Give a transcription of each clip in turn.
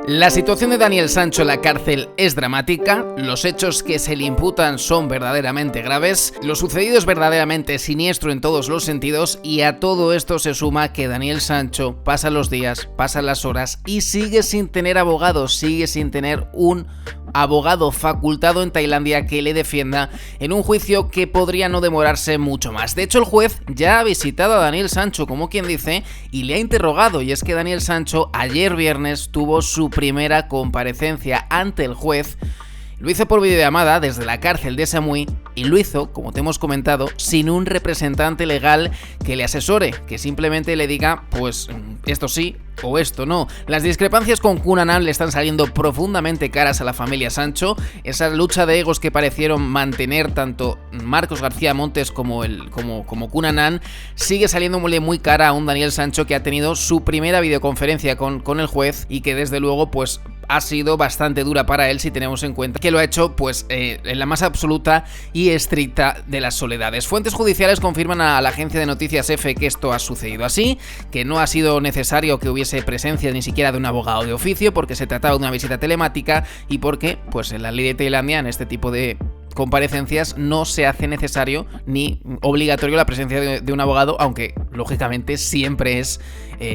La situación de Daniel Sancho en la cárcel es dramática, los hechos que se le imputan son verdaderamente graves, lo sucedido es verdaderamente siniestro en todos los sentidos y a todo esto se suma que Daniel Sancho pasa los días, pasan las horas y sigue sin tener abogado, sigue sin tener un abogado facultado en Tailandia que le defienda en un juicio que podría no demorarse mucho más. De hecho, el juez ya ha visitado a Daniel Sancho, como quien dice, y le ha interrogado, y es que Daniel Sancho ayer viernes tuvo su primera comparecencia ante el juez. Lo hizo por videollamada desde la cárcel de Samui y lo hizo, como te hemos comentado, sin un representante legal que le asesore, que simplemente le diga, pues, esto sí o esto no. Las discrepancias con Cunanan le están saliendo profundamente caras a la familia Sancho. Esa lucha de egos que parecieron mantener tanto Marcos García Montes como Cunanan sigue saliéndole muy cara a un Daniel Sancho que ha tenido su primera videoconferencia con el juez y que desde luego pues ha sido bastante dura para él si tenemos en cuenta que lo ha hecho pues en la más absoluta y estricta de las soledades. Fuentes judiciales confirman a la agencia de noticias EFE que esto ha sucedido así, que no ha sido necesario que hubiese presencia ni siquiera de un abogado de oficio porque se trataba de una visita telemática y porque pues en la ley de Tailandia en este tipo de comparecencias no se hace necesario ni obligatorio la presencia de un abogado, aunque lógicamente siempre es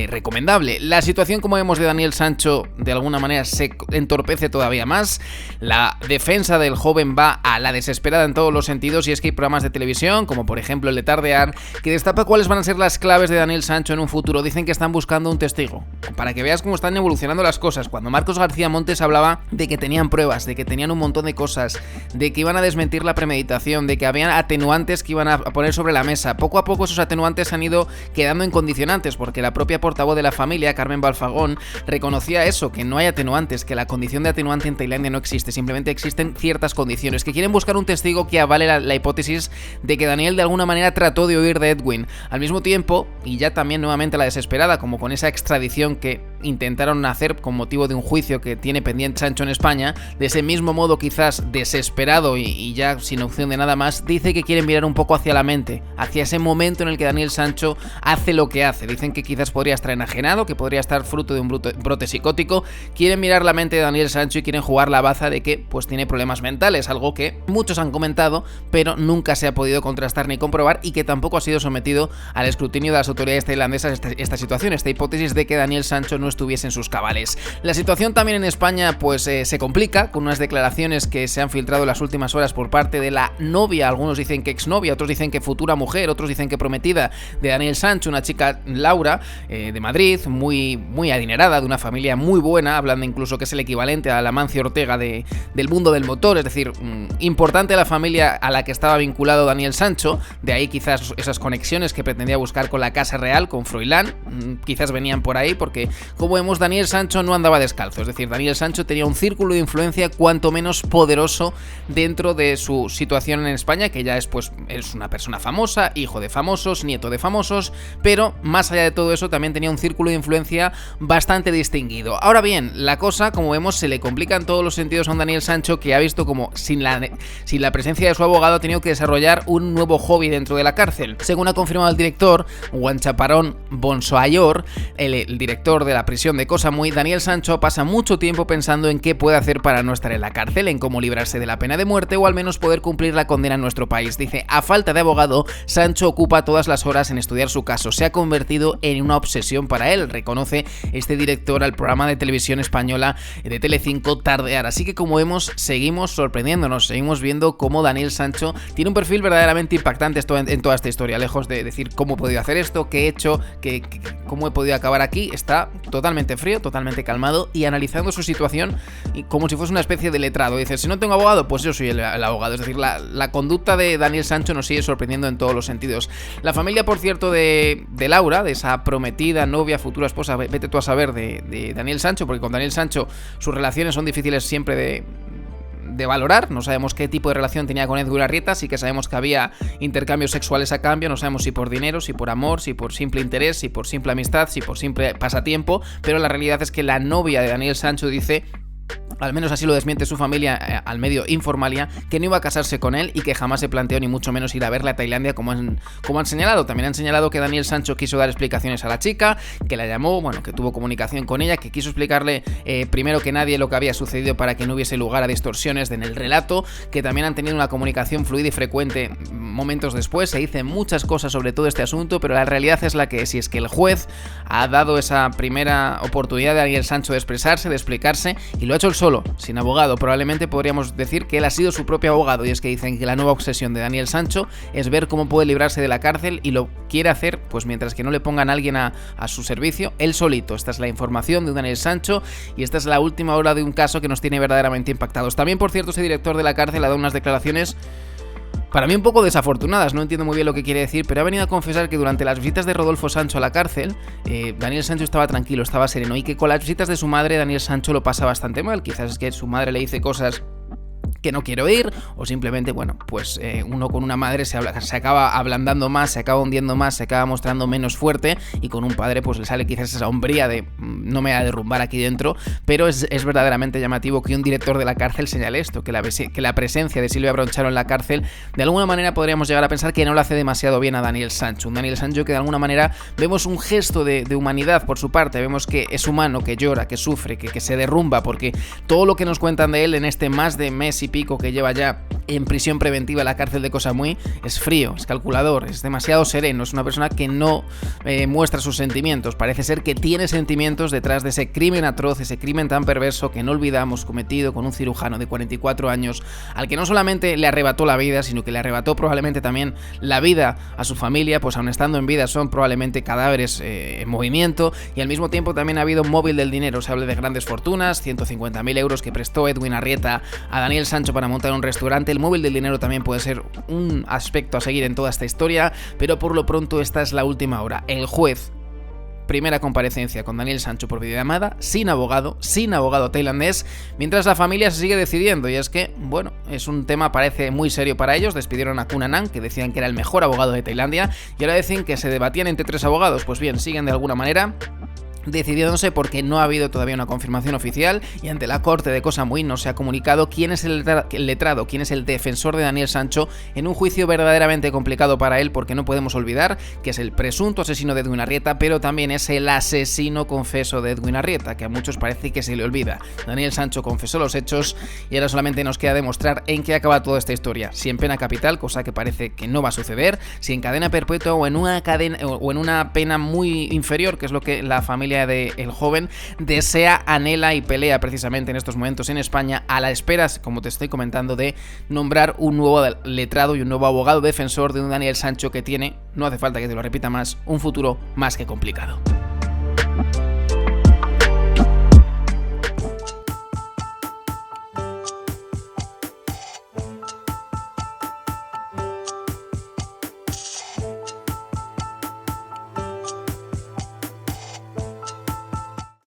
recomendable. La situación, como vemos, de Daniel Sancho de alguna manera se entorpece todavía más. La defensa del joven va a la desesperada en todos los sentidos y es que hay programas de televisión, como por ejemplo el de Tardear, que destapa cuáles van a ser las claves de Daniel Sancho en un futuro. Dicen que están buscando un testigo, para que veas cómo están evolucionando las cosas. Cuando Marcos García Montes hablaba de que tenían pruebas, de que tenían un montón de cosas, de que iban a desmentir la premeditación, de que habían atenuantes que iban a poner sobre la mesa, poco a poco esos atenuantes han ido quedando en condicionantes, porque la propia portavoz de la familia, Carmen Balfagón, reconocía eso, que no hay atenuantes, que la condición de atenuante en Tailandia no existe, simplemente existen ciertas condiciones, que quieren buscar un testigo que avale la hipótesis de que Daniel de alguna manera trató de huir de Edwin. Al mismo tiempo, y ya también nuevamente la desesperada, como con esa extradición que intentaron hacer con motivo de un juicio que tiene pendiente Sancho en España, de ese mismo modo quizás desesperado y ya sin opción de nada más, dice que quieren mirar un poco hacia la mente, hacia ese momento en el que Daniel Sancho hace lo que hace. Dicen que quizás podría estar enajenado, que podría estar fruto de un brote psicótico. Quieren mirar la mente de Daniel Sancho y quieren jugar la baza de que pues tiene problemas mentales, algo que muchos han comentado, pero nunca se ha podido contrastar ni comprobar y que tampoco ha sido sometido al escrutinio de las autoridades tailandesas esta situación, esta hipótesis de que Daniel Sancho no estuviese en sus cabales. La situación también en España pues se complica con unas declaraciones que se han filtrado en las últimas horas por parte de la novia, algunos dicen que exnovia, otros dicen que futura mujer, otros dicen que prometida de Daniel Sancho, una chica Laura de Madrid, muy adinerada, de una familia muy buena, hablando incluso que es el equivalente a la Amancio Ortega del mundo del motor, es decir, importante la familia a la que estaba vinculado Daniel Sancho, de ahí quizás esas conexiones que pretendía buscar con la Casa Real, con Froilán, quizás venían por ahí, porque como vemos Daniel Sancho no andaba descalzo, es decir, Daniel Sancho tenía un círculo de influencia cuanto menos poderoso dentro de su situación en España, que ya es una persona famosa, hijo de famosos, nieto de famosos, pero más allá de todo eso también tenía un círculo de influencia bastante distinguido. Ahora bien, la cosa, como vemos, se le complica en todos los sentidos a un Daniel Sancho que ha visto como sin la presencia de su abogado ha tenido que desarrollar un nuevo hobby dentro de la cárcel. Según ha confirmado el director Wanchaparón Bonsoayor, el director de la prisión de Koh Samui, Daniel Sancho pasa mucho tiempo pensando en qué puede hacer para no estar en la cárcel, en cómo librarse de la pena de muerte o al menos poder cumplir la condena en nuestro país. Dice, a falta de abogado, Sancho ocupa todas las horas en estudiar su caso. Se ha convertido en una obsesión para él, reconoce este director al programa de televisión española de Telecinco Tardear. Así que como vemos, seguimos sorprendiéndonos, seguimos viendo cómo Daniel Sancho tiene un perfil verdaderamente impactante en toda esta historia. Lejos de decir cómo he podido hacer esto, qué he hecho, cómo he podido acabar aquí, está totalmente frío, totalmente calmado y analizando su situación como si fuese una especie de letrado. Dice, si no tengo abogado, pues yo soy el abogado. Es decir, la conducta de Daniel Sancho nos sigue sorprendiendo en todos los sentidos. La familia, por cierto, de Laura, de esa prometida, novia, futura esposa, vete tú a saber, de Daniel Sancho, porque con Daniel Sancho sus relaciones son difíciles siempre de valorar. No sabemos qué tipo de relación tenía con Edwin Arrieta, sí que sabemos que había intercambios sexuales a cambio, no sabemos si por dinero, si por amor, si por simple interés, si por simple amistad, si por simple pasatiempo, pero la realidad es que la novia de Daniel Sancho dice al menos así lo desmiente su familia al medio Informalia, que no iba a casarse con él y que jamás se planteó ni mucho menos ir a verle a Tailandia como han señalado. También han señalado que Daniel Sancho quiso dar explicaciones a la chica, que la llamó, bueno, que tuvo comunicación con ella, que quiso explicarle primero que nadie lo que había sucedido para que no hubiese lugar a distorsiones en el relato, que también han tenido una comunicación fluida y frecuente momentos después. Se dicen muchas cosas sobre todo este asunto, pero la realidad es la que es, y es que el juez ha dado esa primera oportunidad de Daniel Sancho de expresarse, de explicarse, y lo ha hecho él solo, sin abogado. Probablemente podríamos decir que él ha sido su propio abogado, y es que dicen que la nueva obsesión de Daniel Sancho es ver cómo puede librarse de la cárcel, y lo quiere hacer pues mientras que no le pongan a alguien a su servicio, él solito. Esta es la información de Daniel Sancho, y esta es la última hora de un caso que nos tiene verdaderamente impactados. También, por cierto, ese director de la cárcel ha dado unas declaraciones para mí un poco desafortunadas, no entiendo muy bien lo que quiere decir, pero ha venido a confesar que durante las visitas de Rodolfo Sancho a la cárcel, Daniel Sancho estaba tranquilo, estaba sereno, y que con las visitas de su madre Daniel Sancho lo pasa bastante mal. Quizás es que su madre le dice cosas que no quiero oír, o simplemente, bueno, pues uno con una madre se acaba ablandando más, se acaba hundiendo más, se acaba mostrando menos fuerte, y con un padre pues le sale quizás esa hombría de no me voy a derrumbar aquí dentro. Pero es verdaderamente llamativo que un director de la cárcel señale esto, que la presencia de Silvia Broncharo en la cárcel, de alguna manera podríamos llegar a pensar que no le hace demasiado bien a Daniel Sancho. Un Daniel Sancho que de alguna manera vemos un gesto de humanidad por su parte, vemos que es humano, que llora, que sufre, que se derrumba, porque todo lo que nos cuentan de él en este más de mes y pico que lleva ya en prisión preventiva en la cárcel de Koh Samui es frío, es calculador, es demasiado sereno, es una persona que no muestra sus sentimientos. Parece ser que tiene sentimientos detrás de ese crimen atroz, ese crimen tan perverso que no olvidamos cometido con un cirujano de 44 años al que no solamente le arrebató la vida, sino que le arrebató probablemente también la vida a su familia, pues aun estando en vida son probablemente cadáveres en movimiento. Y al mismo tiempo también ha habido un móvil del dinero, se habla de grandes fortunas, 150.000 euros que prestó Edwin Arrieta a Daniel Sancho para montar un restaurante. El móvil del dinero también puede ser un aspecto a seguir en toda esta historia, pero por lo pronto esta es la última hora. El juez, primera comparecencia con Daniel Sancho por videollamada, sin abogado tailandés, mientras la familia se sigue decidiendo. Y es que, bueno, es un tema parece muy serio para ellos. Despidieron a Kun Anang, que decían que era el mejor abogado de Tailandia, y ahora dicen que se debatían entre 3 abogados. Pues bien, siguen de alguna manera decidiéndose porque no ha habido todavía una confirmación oficial, y ante la corte de Koh Samui no se ha comunicado quién es el letrado, quién es el defensor de Daniel Sancho en un juicio verdaderamente complicado para él, porque no podemos olvidar que es el presunto asesino de Edwin Arrieta, pero también es el asesino confeso de Edwin Arrieta, que a muchos parece que se le olvida. Daniel Sancho confesó los hechos y ahora solamente nos queda demostrar en qué acaba toda esta historia, si en pena capital, cosa que parece que no va a suceder, si en cadena perpetua o en una pena muy inferior, que es lo que la familia del joven desea, anhela y pelea precisamente en estos momentos en España, a la espera, como te estoy comentando, de nombrar un nuevo letrado y un nuevo abogado defensor de un Daniel Sancho que tiene, no hace falta que te lo repita más, un futuro más que complicado.